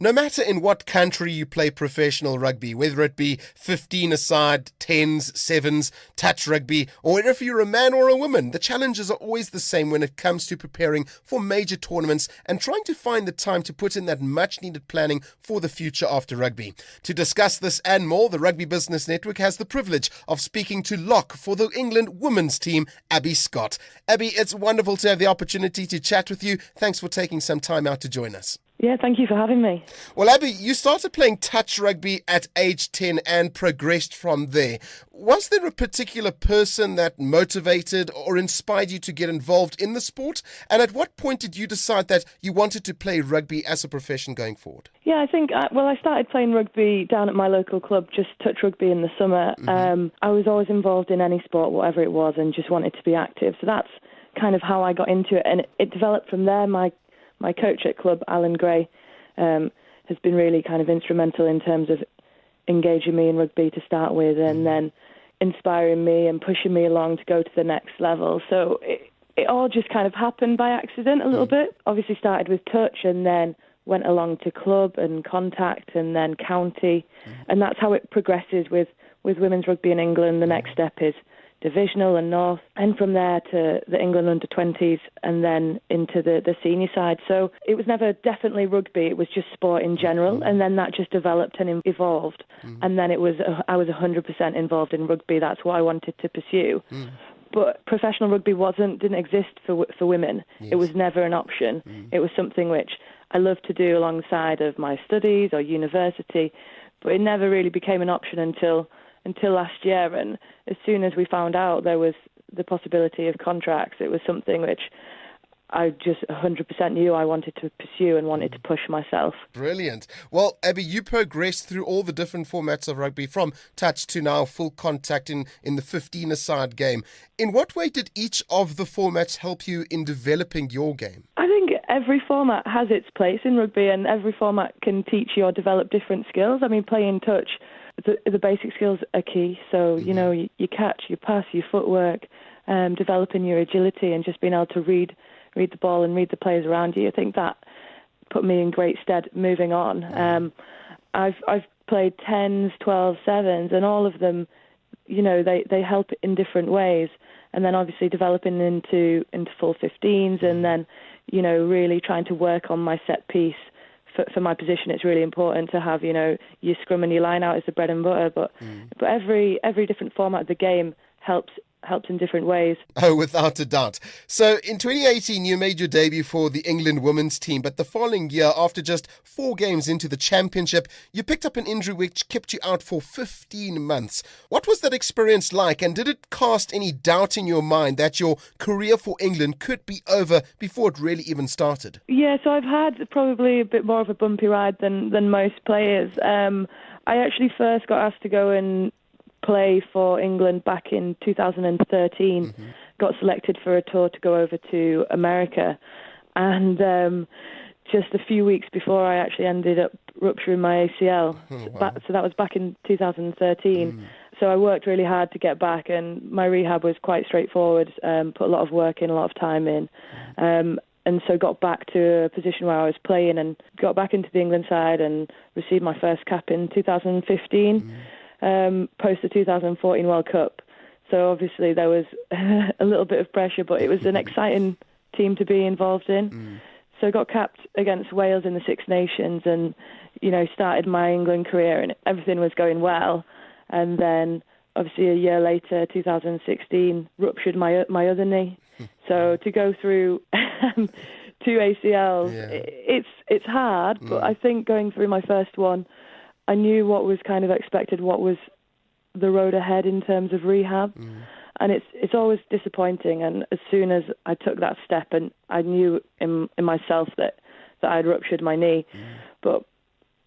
No matter in what country you play professional rugby, whether it be 15-a-side, 10s, 7s, touch rugby, or if you're a man or a woman, the challenges are always the same when it comes to preparing for major tournaments and trying to find the time to put in that much-needed planning for the future after rugby. To discuss this and more, the Rugby Business Network has the privilege of speaking to lock for the England women's team, Abbie Scott. Abbie, it's wonderful to have the opportunity to chat with you. Thanks for taking some time out to join us. Yeah, thank you for having me. Well, Abbie, you started playing touch rugby at age 10 and progressed from there. Was there a particular person that motivated or inspired you to get involved in the sport? And at what point did you decide that you wanted to play rugby as a profession going forward? Yeah, I think, I started playing rugby down at my local club, just touch rugby in the summer. I was always involved in any sport, whatever it was, and just wanted to be active. So that's kind of how I got into it. And it developed from there. My coach at club, Alan Gray, has been really kind of instrumental in terms of engaging me in rugby to start with, and then inspiring me and pushing me along to go to the next level. So it all just kind of happened by accident a little bit. Obviously started with touch and then went along to club and contact and then county. And that's how it progresses with women's rugby in England. The next step is divisional and north, and from there to the England under-20s and then into the senior side. So it was never definitely rugby, it was just sport in general, and then that just developed and evolved. And then I was 100% involved in rugby. That's what I wanted to pursue. But professional rugby didn't exist for women. Yes. It was never an option. It was something which I loved to do alongside of my studies or university, but it never really became an option until last year. And as soon as we found out there was the possibility of contracts, it was something which I just 100% knew I wanted to pursue and wanted to push myself. Brilliant. Well, Abbie, you progressed through all the different formats of rugby, from touch to now full contact in the 15-a-side game. In what way did each of the formats help you in developing your game? I think every format has its place in rugby, and every format can teach you or develop different skills. I mean, playing touch, the basic skills are key. So, you know, you catch, you pass, your footwork, developing your agility and just being able to read the ball and read the players around you. I think that put me in great stead moving on. I've played 10s, 12s, 7s, and all of them, you know, they help in different ways. And then obviously developing into full 15s, and then, you know, really trying to work on my set piece. For my position, it's really important to have, you know, your scrum and your line out is the bread and butter, but every different format of the game helps in different ways. Oh, without a doubt. So in 2018, you made your debut for the England women's team, but the following year, after just 4 games into the championship, you picked up an injury which kept you out for 15 months. What was that experience like, and did it cast any doubt in your mind that your career for England could be over before it really even started? Yeah, so I've had probably a bit more of a bumpy ride than most players. I actually first got asked to go and play for England back in 2013, got selected for a tour to go over to America, and just a few weeks before I actually ended up rupturing my ACL. So that was back in 2013. So I worked really hard to get back, and my rehab was quite straightforward, put a lot of work in, a lot of time in, and so got back to a position where I was playing and got back into the England side and received my first cap in 2015. Post the 2014 World Cup. So obviously there was a little bit of pressure, but it was an exciting team to be involved in. So I got capped against Wales in the Six Nations, and, you know, started my England career, and everything was going well. And then obviously a year later, 2016, ruptured my other knee. So to go through 2 ACLs, it's hard, but I think going through my first one, I knew what was kind of expected, what was the road ahead in terms of rehab. And it's always disappointing. And as soon as I took that step, and I knew in myself that I'd ruptured my knee, but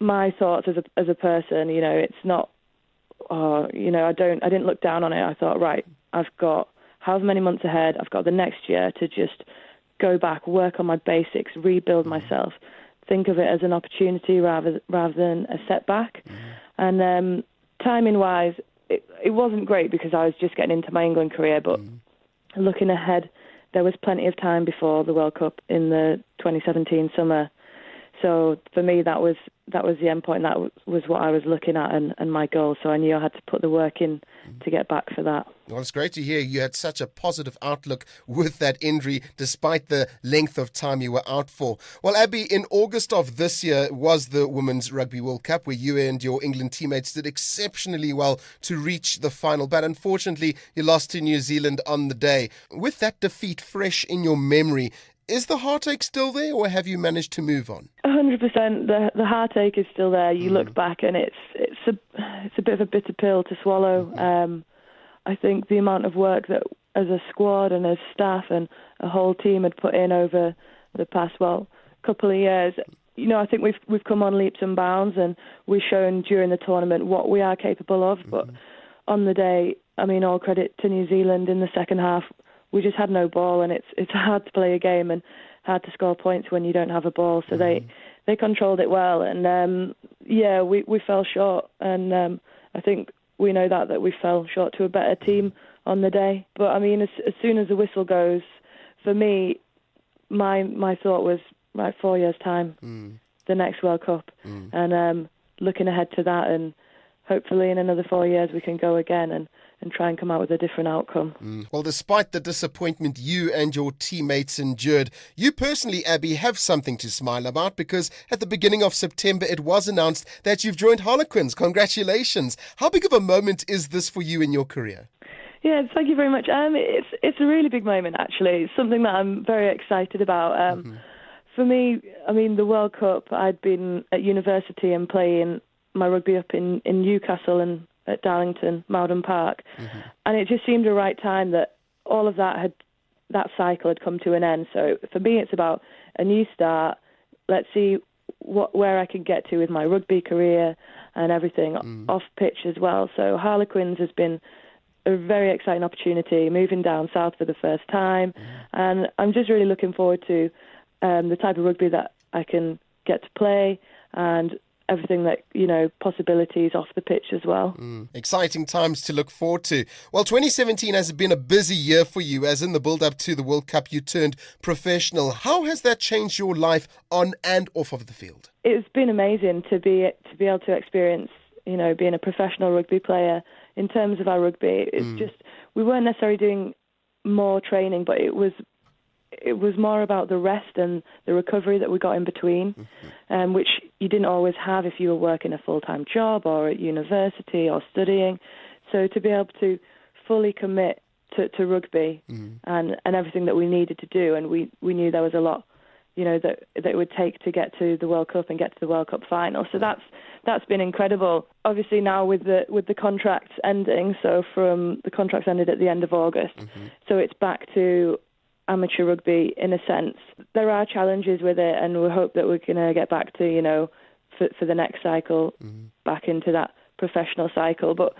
my thoughts as a person, you know, it's not, you know, I didn't look down on it. I thought, right, I've got however many months ahead. I've got the next year to just go back, work on my basics, rebuild myself. Think of it as an opportunity rather than a setback. And timing-wise, it wasn't great because I was just getting into my England career, but looking ahead, there was plenty of time before the World Cup in the 2017 summer. So for me, that was the end point. That was what I was looking at and my goal. So I knew I had to put the work in to get back for that. Well, it's great to hear you had such a positive outlook with that injury, despite the length of time you were out for. Well, Abbie, in August of this year was the Women's Rugby World Cup, where you and your England teammates did exceptionally well to reach the final. But unfortunately, you lost to New Zealand on the day. With that defeat fresh in your memory, is the heartache still there, or have you managed to move on? 100%. The heartache is still there. You look back, and it's a bit of a bitter pill to swallow. I think the amount of work that as a squad and as staff and a whole team had put in over the past couple of years. I think we've come on leaps and bounds, and we've shown during the tournament what we are capable of. But on the day, all credit to New Zealand in the second half. We just had no ball, and it's hard to play a game and hard to score points when you don't have a ball. So they controlled it well, and we fell short, and I think we know that we fell short to a better team on the day. But as soon as the whistle goes, for me, my thought was, right, 4 years time, the next World Cup, and looking ahead to that, and hopefully in another 4 years we can go again and try and come out with a different outcome. Well, despite the disappointment you and your teammates endured, you personally, Abbie, have something to smile about, because at the beginning of September it was announced that you've joined Harlequins. Congratulations. How big of a moment is this for you in your career? Yeah, thank you very much. It's a really big moment, actually. It's something that I'm very excited about. For me, the World Cup, I'd been at university and playing my rugby up in Newcastle and at Darlington, Mowden Park, and it just seemed the right time that all of that cycle had come to an end. So for me, it's about a new start. Let's see where I can get to with my rugby career and everything off pitch as well. So Harlequins has been a very exciting opportunity, moving down south for the first time, and I'm just really looking forward to the type of rugby that I can get to play, and everything that, possibilities off the pitch as well. Exciting times to look forward to. Well, 2017 has been a busy year for you, as in the build-up to the World Cup you turned professional. How has that changed your life on and off of the field? It's been amazing to be able to experience, being a professional rugby player. In terms of our rugby, it's just, we weren't necessarily doing more training, but it was more about the rest and the recovery that we got in between, which you didn't always have if you were working a full-time job or at university or studying. So to be able to fully commit to rugby and everything that we needed to do, and we knew there was a lot, that it would take to get to the World Cup and get to the World Cup final. So that's been incredible. Obviously now with the contracts ending, so from the contracts ended at the end of August, so it's back to amateur rugby in a sense. There are challenges with it, and we hope that we're going to get back to, for the next cycle, back into that professional cycle. But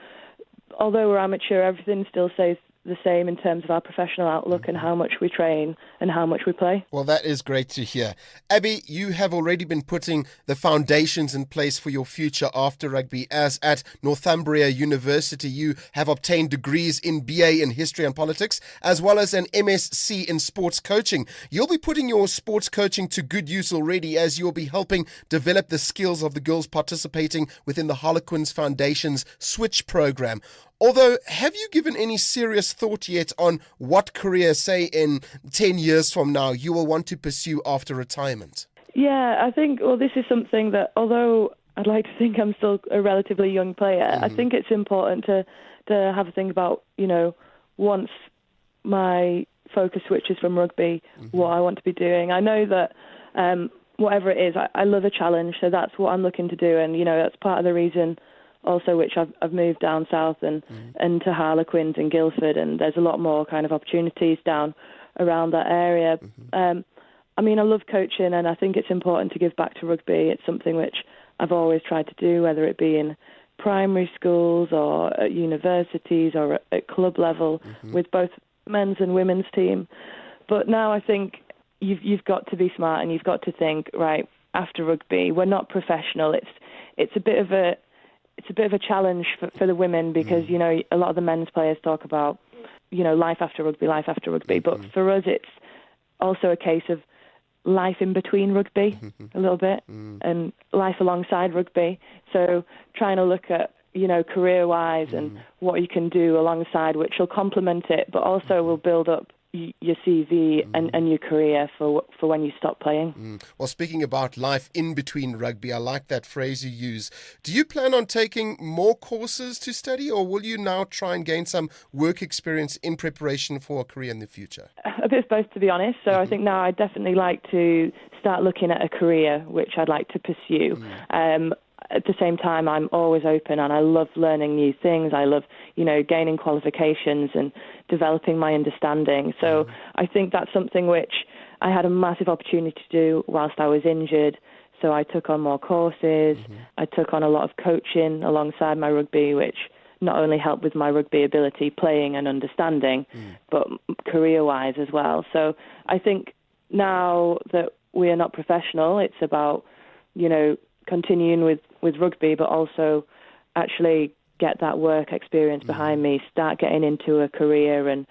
although we're amateur, everything still stays the same in terms of our professional outlook and how much we train and how much we play. Well, that is great to hear. Abbie, you have already been putting the foundations in place for your future after rugby, as at Northumbria University you have obtained degrees in BA in History and Politics, as well as an MSc in Sports Coaching. You'll be putting your sports coaching to good use already, as you'll be helping develop the skills of the girls participating within the Harlequins Foundation's Switch program. Although, have you given any serious thought yet on what career, say, in 10 years from now, you will want to pursue after retirement? Yeah, I think, this is something that, although I'd like to think I'm still a relatively young player, I think it's important to have a think about, once my focus switches from rugby, what I want to be doing. I know that whatever it is, I love a challenge, so that's what I'm looking to do, and, that's part of the reason also which I've moved down south and to Harlequins and Guildford, and there's a lot more kind of opportunities down around that area. I love coaching, and I think it's important to give back to rugby. It's something which I've always tried to do, whether it be in primary schools or at universities or at club level with both men's and women's team. But now I think you've got to be smart, and you've got to think, right, after rugby, we're not professional. It's a bit of a challenge for the women, because, a lot of the men's players talk about, life after rugby. But for us, it's also a case of life in between rugby a little bit and life alongside rugby. So trying to look at, career-wise and what you can do alongside, which will complement it, but also will build up your CV and your career for when you stop playing. Well, speaking about life in between rugby, I like that phrase you use. Do you plan on taking more courses to study, or will you now try and gain some work experience in preparation for a career in the future? A bit of both, to be honest. So I think now I'd definitely like to start looking at a career which I'd like to pursue. At the same time, I'm always open and I love learning new things. I love, gaining qualifications and developing my understanding. So I think that's something which I had a massive opportunity to do whilst I was injured. So I took on more courses. I took on a lot of coaching alongside my rugby, which not only helped with my rugby ability, playing and understanding, but career-wise as well. So I think now that we are not professional, it's about, continuing with rugby, but also actually get that work experience behind me, start getting into a career and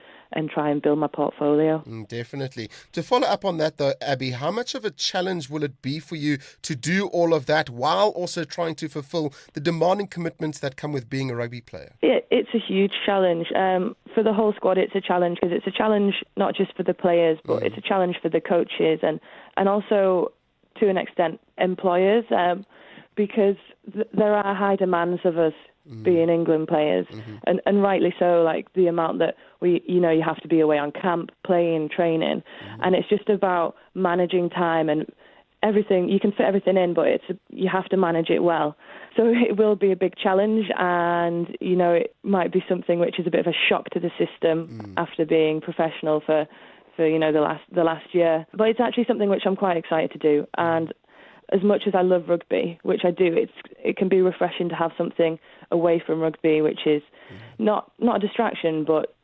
try and build my portfolio. Definitely. To follow up on that though, Abbie, how much of a challenge will it be for you to do all of that while also trying to fulfill the demanding commitments that come with being a rugby player? It's a huge challenge. For the whole squad, it's a challenge because it's a challenge not just for the players, but it's a challenge for the coaches and also, to an extent, employers, because there are high demands of us being England players, and rightly so, like the amount that you have to be away on camp, playing, training, and it's just about managing time and everything. You can fit everything in, but you have to manage it well. So it will be a big challenge, and it might be something which is a bit of a shock to the system after being professional for the last year. But it's actually something which I'm quite excited to do, and as much as I love rugby, which I do, it can be refreshing to have something away from rugby, which is not a distraction, but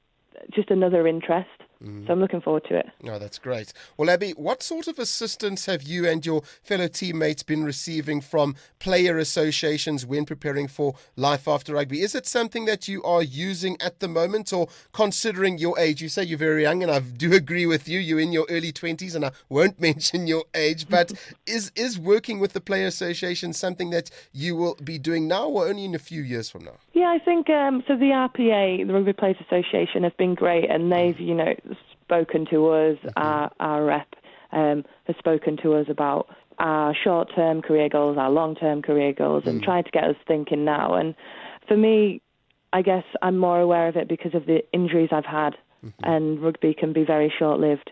just another interest. So I'm looking forward to it. Oh, that's great. Well, Abbie, what sort of assistance have you and your fellow teammates been receiving from player associations when preparing for life after rugby? Is it something that you are using at the moment, or considering your age? You say you're very young, and I do agree with you. You're in your early 20s, and I won't mention your age, but is working with the player association something that you will be doing now or only in a few years from now? Yeah, I think so. The RPA, the Rugby Players Association, have been great, and they've spoken to us. Our rep has spoken to us about our short-term career goals, our long-term career goals, and trying to get us thinking now. And for me, I guess I'm more aware of it because of the injuries I've had, and rugby can be very short-lived.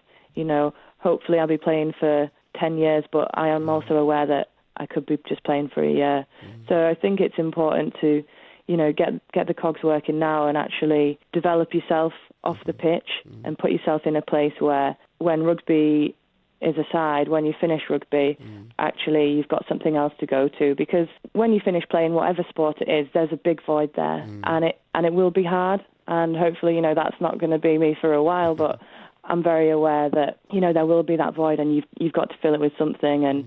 Hopefully I'll be playing for 10 years, but I am also aware that I could be just playing for a year. So I think it's important to get the cogs working now and actually develop yourself off the pitch and put yourself in a place where, when rugby is aside, when you finish rugby, actually you've got something else to go to. Because when you finish playing whatever sport it is, there's a big void there, and it will be hard. And hopefully, that's not going to be me for a while, but I'm very aware that there will be that void, and you've got to fill it with something, and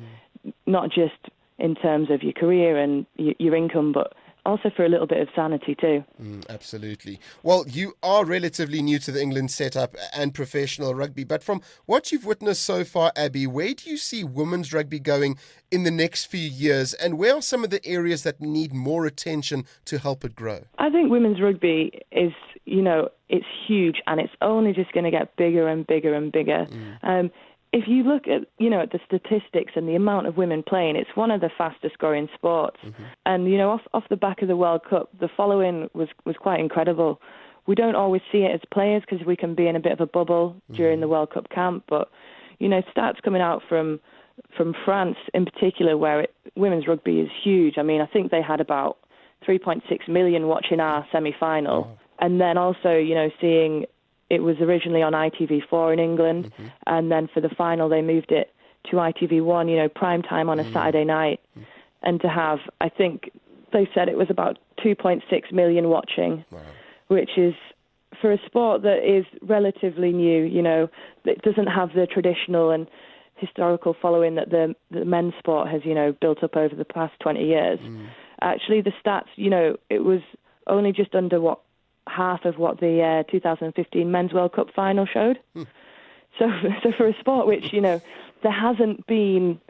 not just in terms of your career and your income, but also for a little bit of sanity too. Absolutely. Well, you are relatively new to the England setup and professional rugby, but from what you've witnessed so far, Abbie, where do you see women's rugby going in the next few years, and where are some of the areas that need more attention to help it grow? I think women's rugby is, it's huge, and it's only just going to get bigger and bigger and bigger. If you look at, at the statistics and the amount of women playing, it's one of the fastest growing sports. And, off the back of the World Cup, the following was quite incredible. We don't always see it as players because we can be in a bit of a bubble during the World Cup camp. But, stats coming out from France in particular, where women's rugby is huge. I mean, I think they had about 3.6 million watching our semi-final. Wow. And then also, seeing... It was originally on ITV4 in England, and then for the final they moved it to ITV1, prime time on a Saturday night. And to have, I think they said it was about 2.6 million watching, which is, for a sport that is relatively new, that doesn't have the traditional and historical following that the men's sport has, built up over the past 20 years. Actually, the stats, it was only just under half of what the 2015 Men's World Cup final showed. So for a sport which, there hasn't been,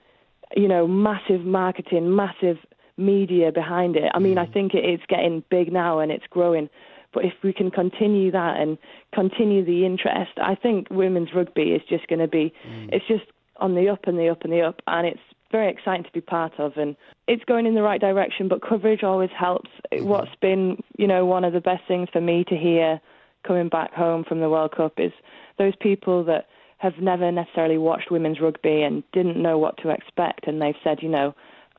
massive marketing, massive media behind it. I mean, I think it's getting big now and it's growing. But if we can continue that and continue the interest, I think women's rugby is just going to be, it's just on the up and the up and the up. And it's very exciting to be part of. And it's going in the right direction, but coverage always helps. What's been, one of the best things for me to hear coming back home from the World Cup is those people that have never necessarily watched women's rugby and didn't know what to expect. And they've said,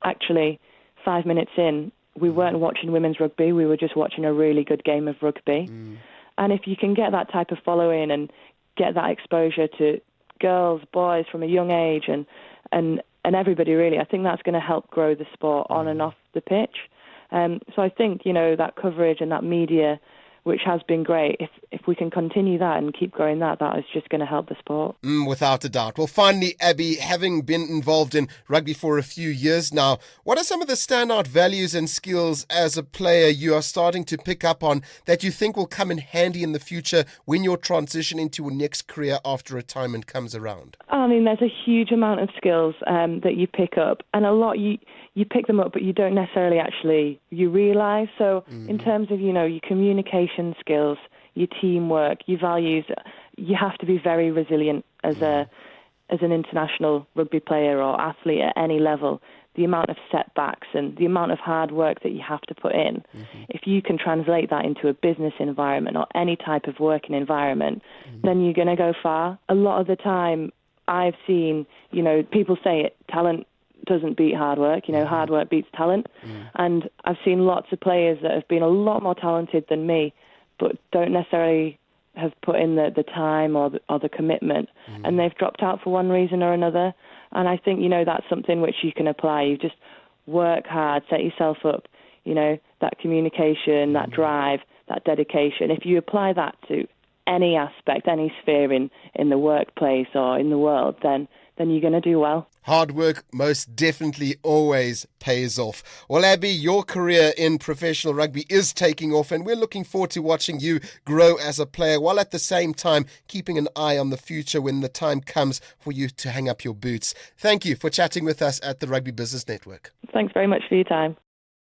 actually, 5 minutes in, we weren't watching women's rugby. We were just watching a really good game of rugby. And if you can get that type of following and get that exposure to girls, boys from a young age and everybody really, I think that's going to help grow the sport on and off the pitch. So I think, that coverage and that media, which has been great, if we can continue that and keep growing that is just going to help the sport. Without a doubt. Well, finally, Abbie, having been involved in rugby for a few years now, what are some of the standout values and skills as a player you are starting to pick up on that you think will come in handy in the future when your transition into your next career after retirement comes around? I mean, there's a huge amount of skills that you pick up, and a lot you pick them up, but you don't necessarily you realise. So in terms of, your communication skills, your teamwork, your values, you have to be very resilient as an international rugby player or athlete at any level. The amount of setbacks and the amount of hard work that you have to put in, if you can translate that into a business environment or any type of working environment, then you're going to go far. A lot of the time I've seen, people say it, talent doesn't beat hard work, hard work beats talent. And I've seen lots of players that have been a lot more talented than me, but don't necessarily have put in the time or the commitment, and they've dropped out for one reason or another. And I think, that's something which you can apply. You just work hard, set yourself up, that communication, that drive, that dedication. If you apply that to any aspect, any sphere in the workplace or in the world, then you're going to do well. Hard work most definitely always pays off. Well, Abbie, your career in professional rugby is taking off, and we're looking forward to watching you grow as a player, while at the same time keeping an eye on the future when the time comes for you to hang up your boots. Thank you for chatting with us at the Rugby Business Network. Thanks very much for your time.